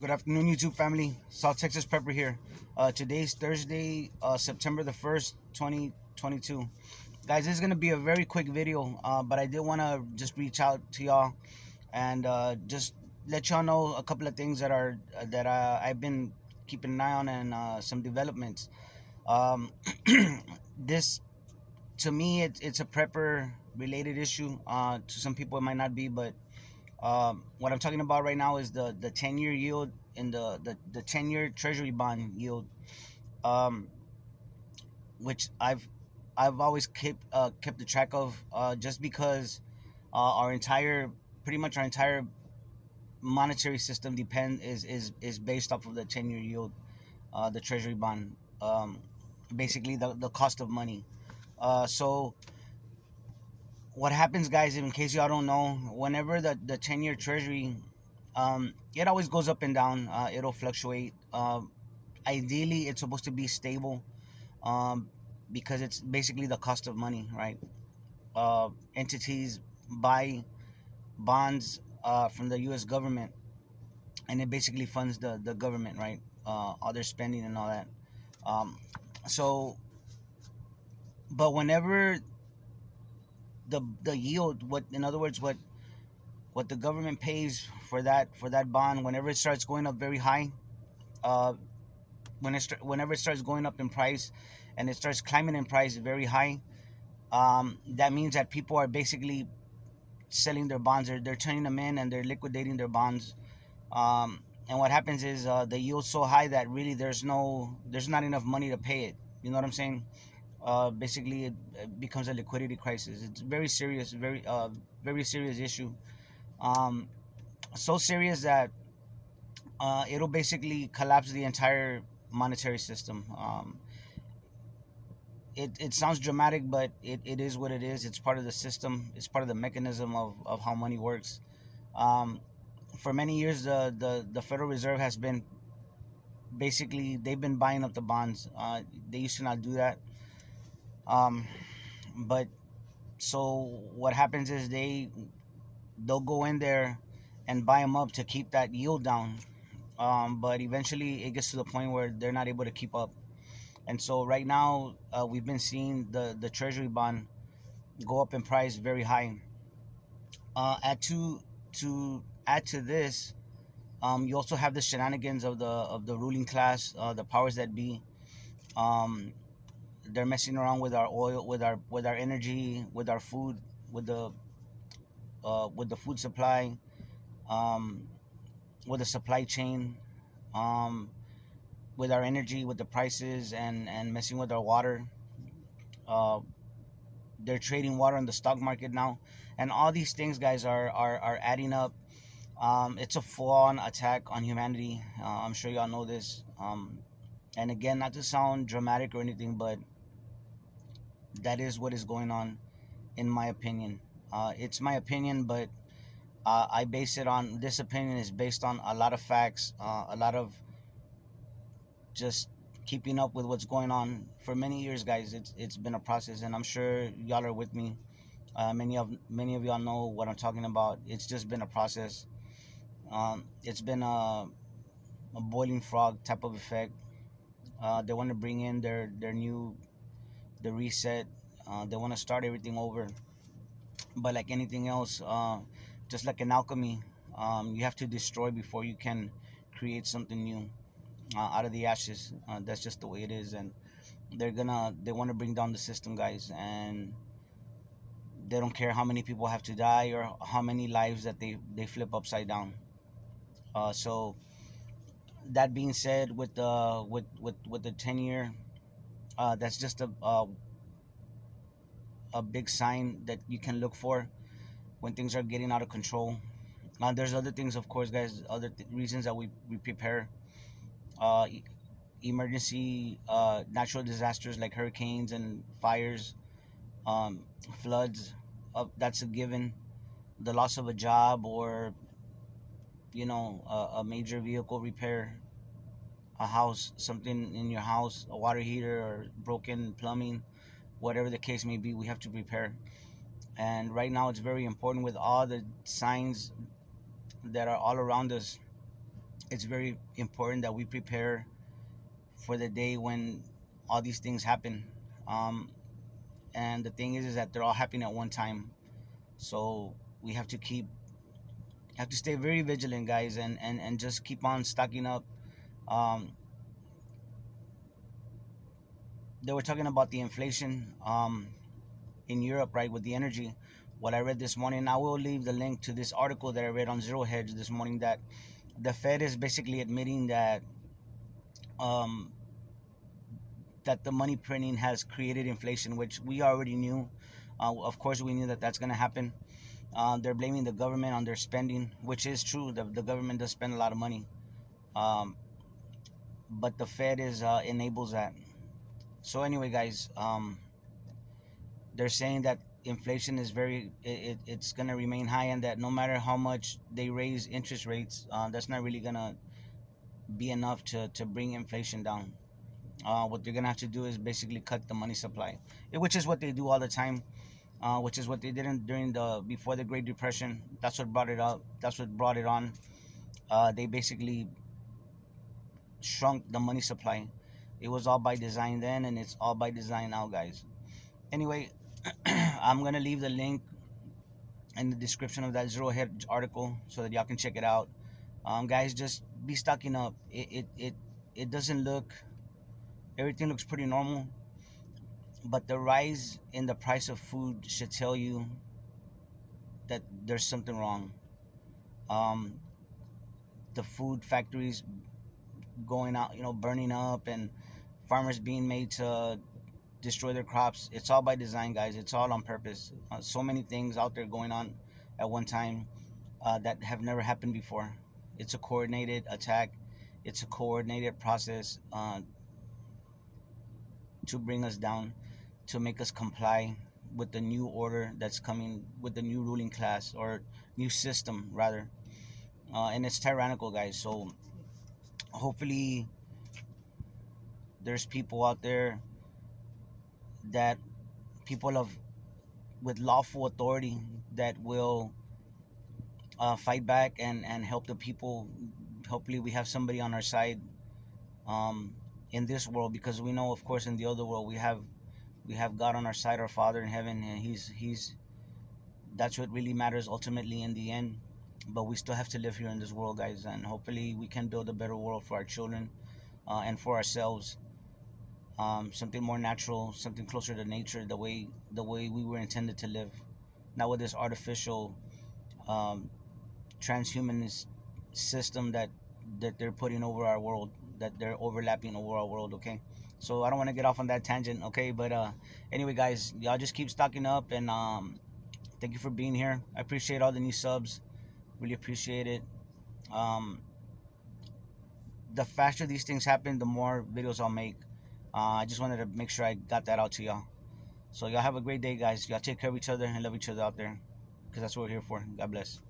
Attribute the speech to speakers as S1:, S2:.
S1: Good afternoon, YouTube family. South Texas Prepper here. Today's Thursday, September the 1st, 2022. Guys, this is going to be a very quick video, but I did want to just reach out to y'all and just let y'all know a couple of things that I've been keeping an eye on and some developments. Um, this, to me, it's a prepper related issue. To some people, it might not be, but what I'm talking about right now is the 10-year yield in the 10-year Treasury bond yield, um, which I've always kept the track of, just because our entire pretty much our entire monetary system is based off of the 10-year yield, the Treasury bond, basically the cost of money. So what happens, guys, in case y'all don't know, whenever the 10-year Treasury, it always goes up and down. It'll fluctuate. Ideally, it's supposed to be stable, um, because it's basically the cost of money, right? Entities buy bonds from the U.S. government, and it basically funds the government, right? All their spending and all that. Um, so, but whenever the yield, what in other words, what the government pays for that bond, whenever it starts going up very high, uh, whenever it starts going up in price, and it starts climbing in price very high, that means that people are basically selling their bonds. They're turning them in and they're liquidating their bonds. And what happens is, the yield's so high that really there's not enough money to pay it. You know what I'm saying? Basically, it becomes a liquidity crisis. It's very serious, very serious issue. Um, so serious that it'll basically collapse the entire monetary system. It sounds dramatic, but it is what it is. It's part of the system. It's part of the mechanism of how money works. Um, for many years, the Federal Reserve has been basically, they've been buying up the bonds. They used to not do that, um, but so what happens is they'll go in there and buy them up to keep that yield down. But eventually, it gets to the point where they're not able to keep up. And so right now, we've been seeing the Treasury bond go up in price very high. Add to add to this, you also have the shenanigans of the ruling class, the powers that be. Um, they're messing around with our oil, with our energy, with our food, with the food supply, um, with the supply chain, um, with our energy, with the prices, and messing with our water. Uh, they're trading water on the stock market now, and all these things, guys, are adding up. It's a full-on attack on humanity. I'm sure y'all know this. And again, not to sound dramatic or anything, but that is what is going on, in my opinion. It's my opinion, but I base it on, this opinion is based on a lot of facts, a lot of just keeping up with what's going on for many years, guys. It's been a process, and I'm sure y'all are with me. Many of y'all know what I'm talking about. It's just been a process. It's been a boiling frog type of effect. They want to bring in their new the reset. They want to start everything over. But like anything else, just like an alchemy, you have to destroy before you can create something new, out of the ashes. That's just the way it is, and they want to bring down the system, guys, and they don't care how many people have to die or how many lives that they flip upside down. So that being said, with the 10-year, that's just a big sign that you can look for when things are getting out of control. There's other things, of course, guys, other reasons that we prepare. uh, e- Emergency, natural disasters like hurricanes and fires, um, floods, that's a given. The loss of a job, or a major vehicle repair, a house, something in your house, a water heater or broken plumbing, whatever the case may be, we have to prepare. And right now, it's very important with all the signs that are all around us. it's very important that we prepare for the day when all these things happen. Um, and the thing is that they're all happening at one time. So we have to stay very vigilant, guys, and just keep on stocking up. Um, they were talking about the inflation in Europe, right, with the energy. What I read this morning, I will leave the link to this article that I read on Zero Hedge this morning, that the Fed is basically admitting um, that the money printing has created inflation, which we already knew. Of course, we knew that that's going to happen. They're blaming the government on their spending, which is true. The government does spend a lot of money, um, but the Fed is enables that. So anyway, guys, they're saying that inflation is it's going to remain high, and that no matter how much they raise interest rates, that's not really going to be enough to bring inflation down. What they're going to have to do is basically cut the money supply, which is what they do all the time. Which is what they did during the before the Great Depression. That's what brought it up. That's what brought it on. They basically shrunk the money supply. It was all by design then, and it's all by design now, guys. Anyway, I'm gonna leave the link in the description of that Zero Hedge article so that y'all can check it out. Guys, just be stocking up. It doesn't look, everything looks pretty normal, but the rise in the price of food should tell you that there's something wrong. Um, the food factories going out, burning up, and farmers being made to destroy their crops. It's all by design, guys. It's all on purpose. So many things out there going on at one time that have never happened before. It's a coordinated attack. It's a coordinated process to bring us down, to make us comply with the new order that's coming, with the new ruling class, or new system rather. And it's tyrannical, guys. So hopefully there's people out there, that people of with lawful authority, that will fight back and help the people. Hopefully we have somebody on our side um, in this world, because we know, of course, in the other world we have God on our side, our Father in heaven, and he's that's what really matters ultimately in the end. But we still have to live here in this world, guys, and hopefully we can build a better world for our children, and for ourselves. Something more natural, something closer to nature, the way we were intended to live, not with this artificial um, transhumanist system that they're putting over our world, that they're overlapping over our world. Okay, so I don't want to get off on that tangent. Okay, but anyway, guys, y'all just keep stocking up, and thank you for being here. I appreciate all the new subs, really appreciate it. um, the faster these things happen, the more videos I'll make. I just wanted to make sure I got that out to y'all. So y'all have a great day, guys. Y'all take care of each other and love each other out there, because that's what we're here for. God bless.